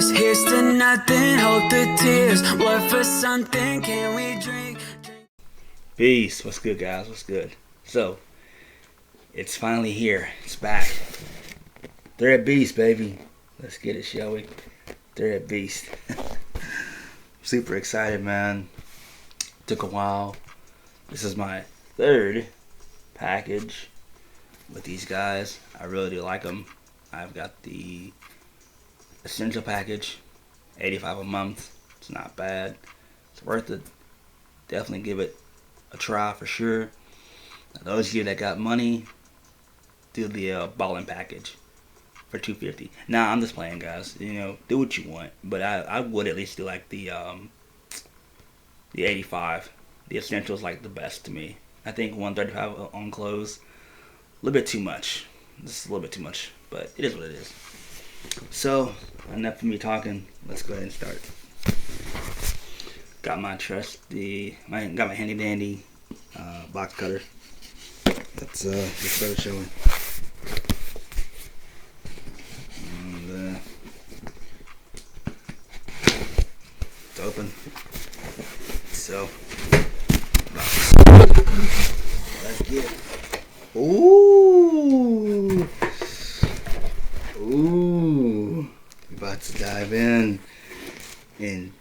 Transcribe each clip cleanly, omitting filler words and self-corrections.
close. Here's to nothing, hold the tears. What for something can we drink? Peace. What's good, guys? What's good? So, it's finally here. It's back. ThreadBeast, baby. Let's get it, shall we? ThreadBeast. Super excited, man. Took a while. This is my third package with these guys. I really do like them. I've got the essential package, $85 a month. It's not bad. It's worth it. Definitely give it a try for sure. Now, those of you that got money, do the balling package for $250. Now I'm just playing, guys. You know, do what you want, but I would at least do like the 85. The essentials like the best to me. I think $135 on clothes, a little bit too much. Just a little bit too much, but it is what it is. So, enough of me talking. Let's go ahead and start. Got my got my handy dandy box cutter. Let's start showing. And it's open. So, let's get it. Ooh. Ooh. We're about to dive in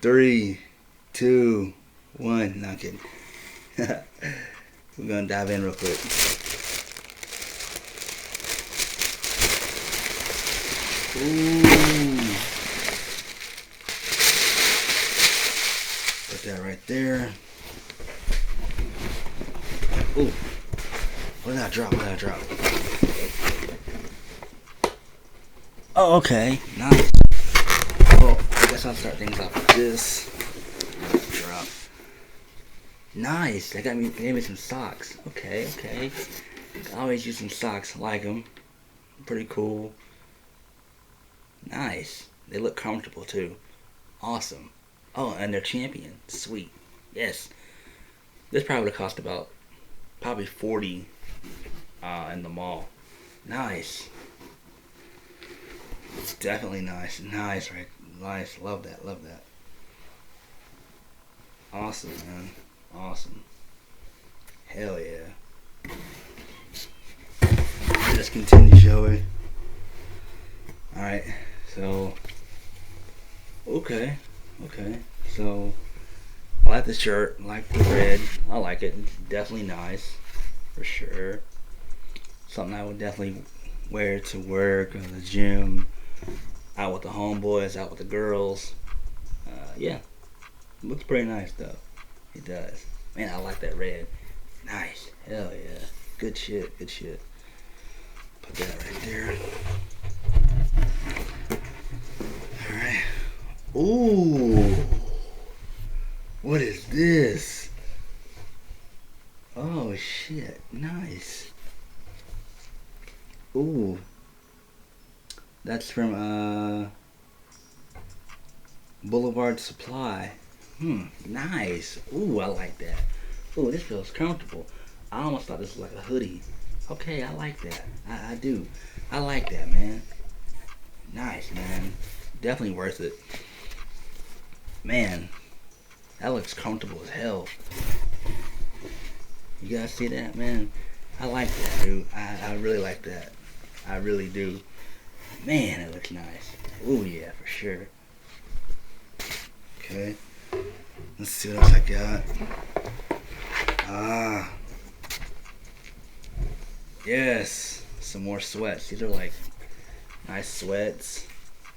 3, 2, 1. Not kidding. We're gonna dive in real quick. Ooh. Put that right there. Ooh. What did I drop? What did I drop? Oh, okay. Nice. Well, I guess I'll start things off with this. Drop. Nice. They gave me some socks. Okay. I always use some socks. Like them. Pretty cool. Nice. They look comfortable too. Awesome. Oh, and they're champion. Sweet. Yes. This probably would have cost about probably $40 in the mall. Nice. It's definitely nice. Nice, right? Nice. Love that. Awesome, man. Awesome. Hell yeah. Let's continue, shall we? Alright, so okay. So I like the shirt, I like the red. I like it. It's definitely nice. For sure. Something I would definitely wear to work or the gym. Out with the homeboys, out with the girls. Yeah. Looks pretty nice though. It does. Man, I like that red. Nice. Hell yeah. Good shit. Put that right there. Alright. Ooh. What is this? Oh shit. Nice. Ooh. That's from Boulevard Supply. Nice. Ooh, I like that. Ooh, this feels comfortable. I almost thought this was like a hoodie. Okay, I like that. I do. I like that, man. Nice, man. Definitely worth it. Man, that looks comfortable as hell. You guys see that, man? I like that, dude. I really like that. I really do. Man, it looks nice. Ooh, yeah, for sure. Okay. Let's see what else I got. Yes. Some more sweats. These are like nice sweats.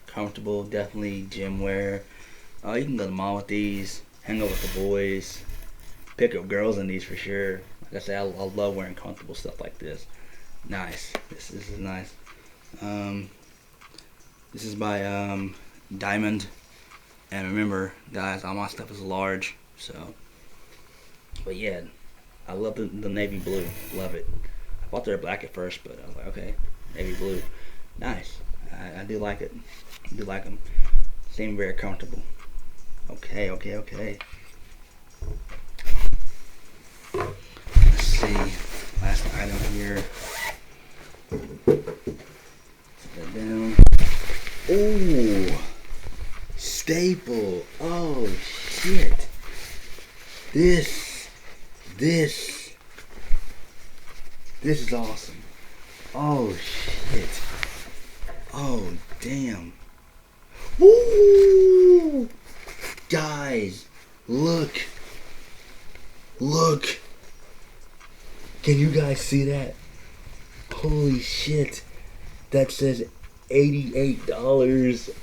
Comfortable. Definitely gym wear. Oh, you can go to the mall with these. Hang out with the boys. Pick up girls in these for sure. Like I said, I love wearing comfortable stuff like this. Nice. This is nice. This is by Diamond. And remember, guys, all my stuff is large. So, but yeah, I love the navy blue. Love it. I thought they were black at first, but I was like, okay, navy blue. Nice. I do like it. I do like them. Seem very comfortable. Okay. Let's see. Last item here. Set that down. Ooh. staple. Oh shit. This is awesome. Oh shit. Oh damn. Woo! Guys, look. Look. Can you guys see that? Holy shit. That says $88.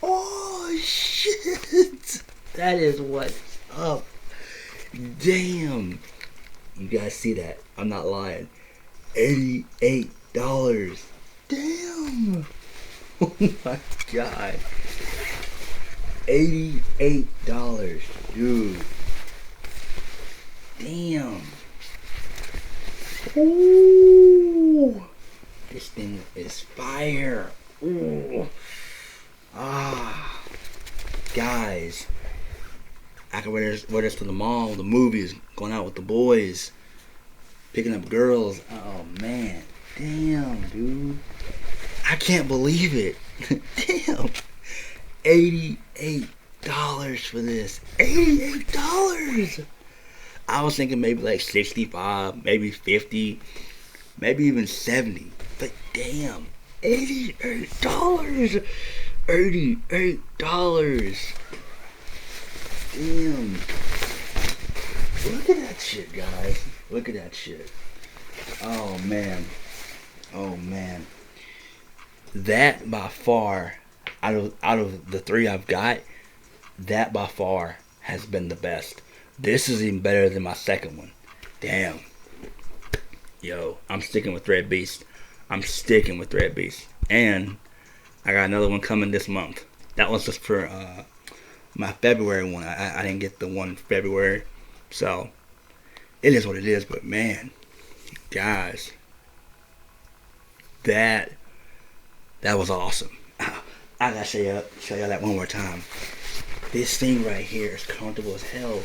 Oh shit. That is what's up. Damn. You guys see that? I'm not lying. $88. Damn. Oh my god. $88. Dude. Damn. Ooh. This thing is fire. Ooh. Ah. Guys. I can wear this to the mall, the movies, going out with the boys, picking up girls. Oh man. Damn, dude. I can't believe it. Damn. $88 for this. $88. I was thinking maybe like 65, maybe 50, maybe even 70. But damn, $88. $88. Damn. Look at that shit, guys. Look at that shit. Oh man. Oh man. That by far, out of the three I've got, that by far has been the best. This is even better than my second one. Damn. Yo, I'm sticking with ThreadBeast. I'm sticking with ThreadBeast. And I got another one coming this month. That was just for my February one. I didn't get the one February. So, it is what it is. But man, guys, that was awesome. I gotta show you that one more time. This thing right here is comfortable as hell.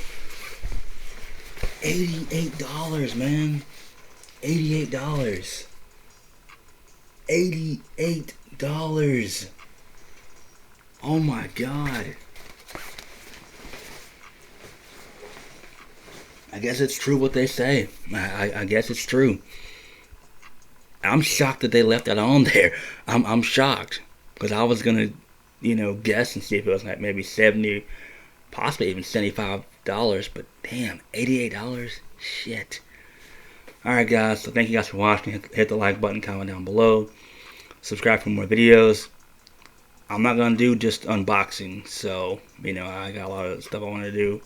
$88, man. $88. $88. Oh my god. I guess it's true what they say. I guess it's true. I'm shocked that they left that on there. I'm shocked. Because I was gonna, guess and see if it was like maybe 70, possibly even $75. But damn, $88? Shit. Alright guys, so thank you guys for watching. Hit the like button, comment down below. Subscribe for more videos. I'm not gonna do just unboxing, so I got a lot of stuff I want to do.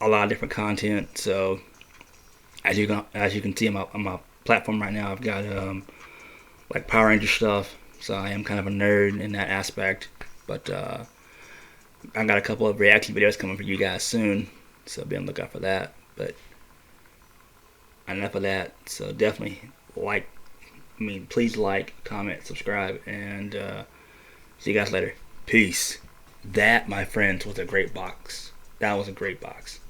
A lot of different content. So as you can see on my platform right now, I've got like Power Ranger stuff. So I am kind of a nerd in that aspect. But I got a couple of reaction videos coming for you guys soon, so be on the lookout for that. But enough of that. So definitely please like, comment, subscribe, and see you guys later. Peace. That, my friends, was a great box. That was a great box.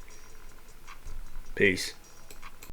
Peace.